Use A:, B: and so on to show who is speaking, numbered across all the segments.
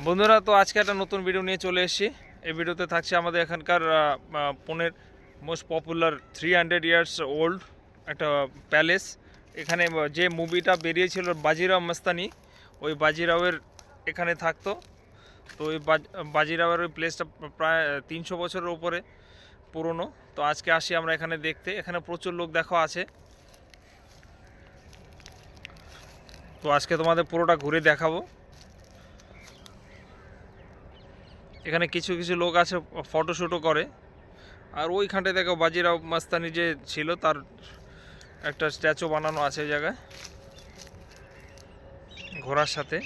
A: বন্ধুরা, তো আজকে একটা নতুন ভিডিও নিয়ে চলে এসেছি। এই ভিডিওতে থাকছে আমাদের এখানকার পুনের মোস্ট পপুলার 300 ইয়ার্স ওল্ড একটা প্যালেস। এখানে যে মুভিটা বেরিয়েছিল বাজিরাও মস্তানি, ওই বাজিরাওয়ের এখানে থাকতো। তো ওই বাজিরাওয়ের ওই প্লেসটা প্রায় 300 বছরের উপরে পুরনো। তো আজকে আসি আমরা এখানে দেখতে। এখানে প্রচুর লোক দেখা আছে। তো আজকে তোমাদের পুরোটা ঘুরে দেখাবো। এখানে কিছু কিছু লোক আছে ফটোশ্যুটও করে। আর ওইখানটায় দেখো বাজিরাও মাস্তানি যে ছিল তার একটা স্ট্যাচু বানানো আছে ওই জায়গায় ঘোড়ার সাথে।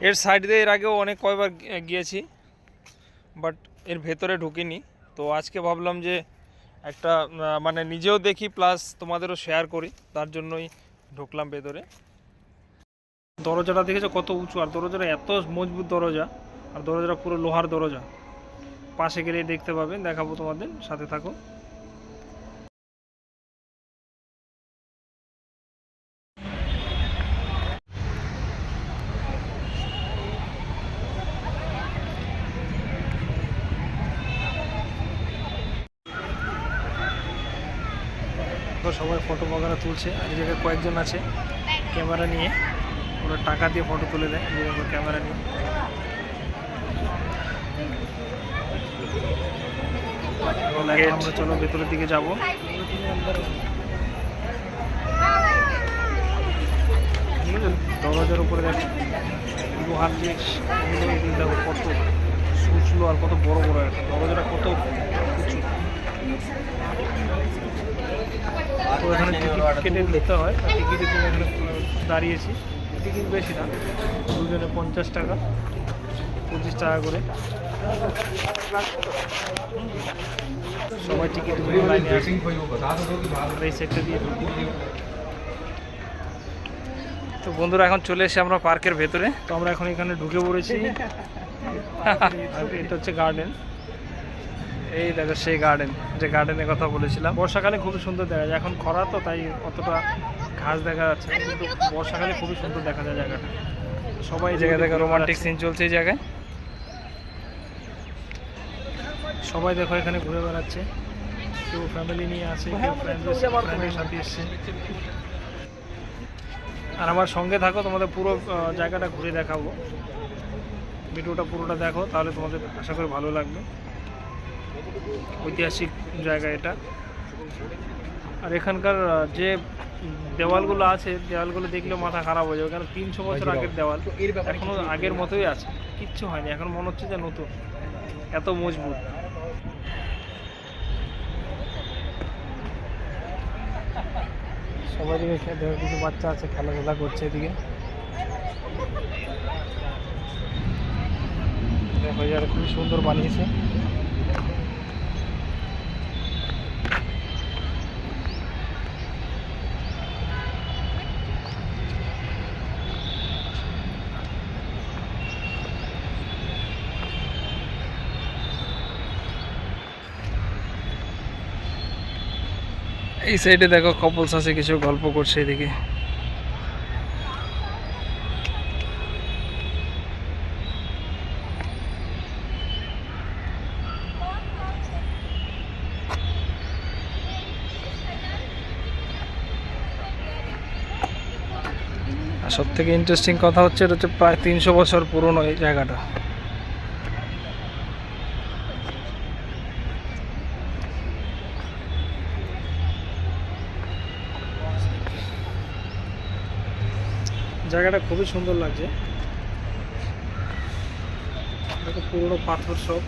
A: এর সাইড দিয়ে এর আগেও অনেক কয়বার গিয়েছি, বাট এর ভেতরে ঢুকিনি। তো আজকে ভাবলাম যে একটা মানে নিজেও দেখি প্লাস তোমাদেরও শেয়ার করি, তার জন্যই ঢুকলাম ভেতরে। দরজাটা দেখেছো কত উঁচু, আর দরজাটা এত মজবুত দরজা, আর দরজাটা পুরো লোহার দরজা। পাশে গেলেই দেখতে পাবেন, দেখাবো তোমাদের, সাথে থাকো। তো সবাই ফটো বগারা তুলছে, আর এই জায়গায় কয়েকজন আছে ক্যামেরা নিয়ে, ওরা টাকা দিয়ে ফটো তুলে দেয় ক্যামেরা নিয়ে। আমরা চলো ভেতরের দিকে যাবো। দরজার উপরে দেখো লোহার যে দেখো কত সুচলো আর কত বড় বড় একটা দরজাটা, কত উঁচু। তো এখানে টিকিট কেটে নিতে হয়, টিকিটের জন্য এখানে দাঁড়িয়েছি। টিকিট বেশি না, দুজনে 50 টাকা, 25 টাকা করে। সবাই টিকিট লাইনে আসে, এই সেক্টর দিয়ে ঢুকি। তো বন্ধুরা, এখন চলে এসে আমরা পার্কের ভেতরে। তো আমরা এখন এখানে ঢুকে পড়েছি। এটা হচ্ছে গার্ডেন। এই দেখো সেই গার্ডেন, যে গার্ডেনের কথা বলেছিলাম। বর্ষাকালে খুবই সুন্দর দেখা যায়, এখন খরা তো তাই অতটা ঘাস দেখা যাচ্ছে, কিন্তু বর্ষাকালে খুবই সুন্দর দেখা যায় জায়গাটা। সবাই এই জায়গায় দেখো রোমান্টিক সিন চলছে এই জায়গায়। সবাই দেখো এখানে ঘুরে বেড়াচ্ছে, কেউ ফ্যামিলি নিয়ে আছে, কেউ ফ্রেন্ডের সাথে এসছে। আর আমার সঙ্গে থাকো, তোমাদের পুরো জায়গাটা ঘুরে দেখাবো। ভিডিওটা পুরোটা দেখো, তাহলে তোমাদের আশা করি ভালো লাগবে। ঐতিহাসিক জায়গা এটা। আর এখানকার যে দেওয়ালগুলো আছে, দেওয়ালগুলো দেখলেও মাথা খারাপ হয়ে যাবে, কারণ 300 বছর আগের দেওয়াল এখনও আগের মতোই আছে, কিচ্ছু হয়নি। এখন মনে হচ্ছে যে নতুন, এত মজবুত। সবাই দিকে কিছু বাচ্চা আছে খেলাধুলা করছে এদিকে। দেখো যারা খুবই সুন্দর বানিয়েছে। এই সাইডে দেখো কপলস আছে, কিছু গল্প করছে এদিকে। আর সব থেকে ইন্টারেস্টিং কথা হচ্ছে, এটা হচ্ছে প্রায় 300 বছর পুরনো এই জায়গাটা। জায়গাটা খুবই সুন্দর লাগছে, দেখো পুরনো পাথর সব।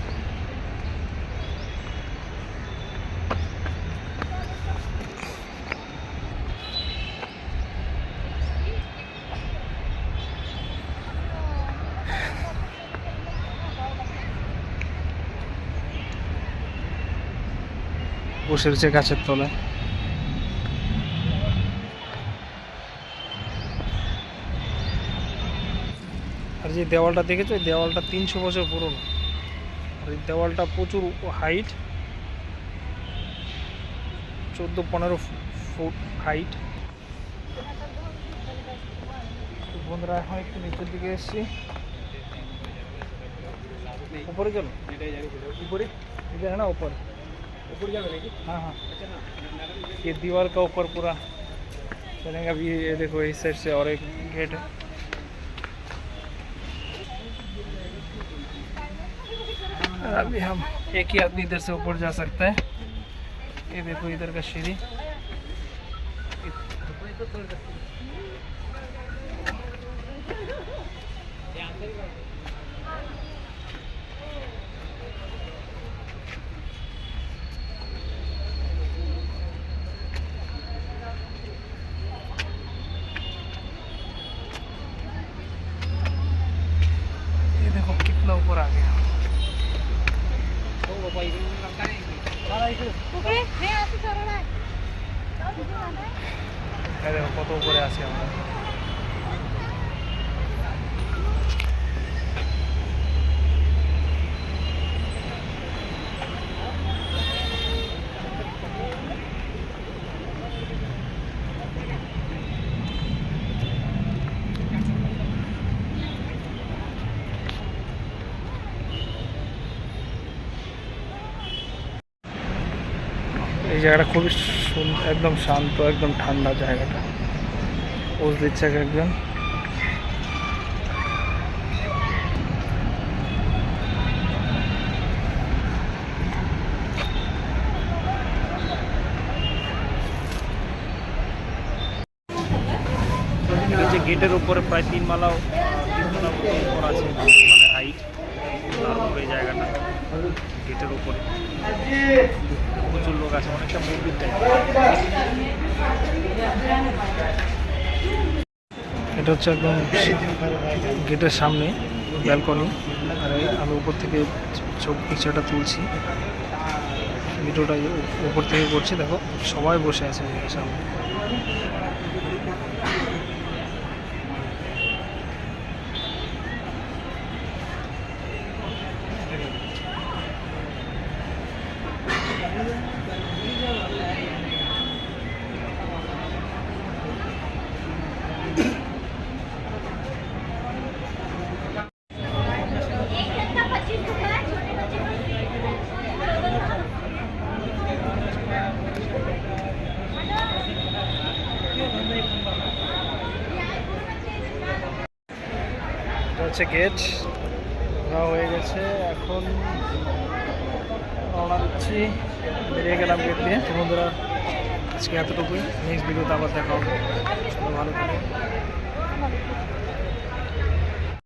A: বসে রয়েছে গাছের তলায়। আর যে দেওয়ালটা দেখেছো, এই দেওয়ালটা 300 বছর পুরনো। আর এই দেওয়ালটা প্রচুর হাইট, 14-15 ফুট হাইট। বন্ধুরা এখন একটু নিচের দিকে এসেছি। ऊपर चलो ऊपर इधर है ना ऊपर जाओगे नाকি? हाँ हाँ ये दीवार का ऊपर पूरा चलेंगे। अभी ये देखो इस साइड से और एक गेट है। अभी हम एक ही आदमी इधर से ऊपर जा सकता है। ये देखो इधर का सीढ़ी। ये देखो कितना ऊपर आ गया। দেখো কত উপরে আছি আমরা। এই জায়গাটা খুবই একদম শান্ত, একদম ঠান্ডা জায়গাটা। পোজ দিচ্ছে একজন। গেটের উপরে প্রায় 3 মালা উপর আছে, মানে হাইট। তারপরে এই জায়গাটা গেটের উপরে প্রচুর লোক আছে, অনেকটা মন্দির টাইপ। এটা হচ্ছে একদম গেটের সামনে ব্যালকনি। আর আমি উপর থেকে পিকচারটা তুলছি, ভিডিওটা উপর থেকে করছি। দেখো সবাই বসে আছে সামনে। হচ্ছে গেট ঘোরা হয়ে গেছে, এখন রওনা দিচ্ছি। বেরিয়ে গেলাম গেট দিয়ে। বন্ধুরা আজকে এতটুকুই, নেক্সট ভিডিওতে আবার দেখা হবে। ভালো থাকবে।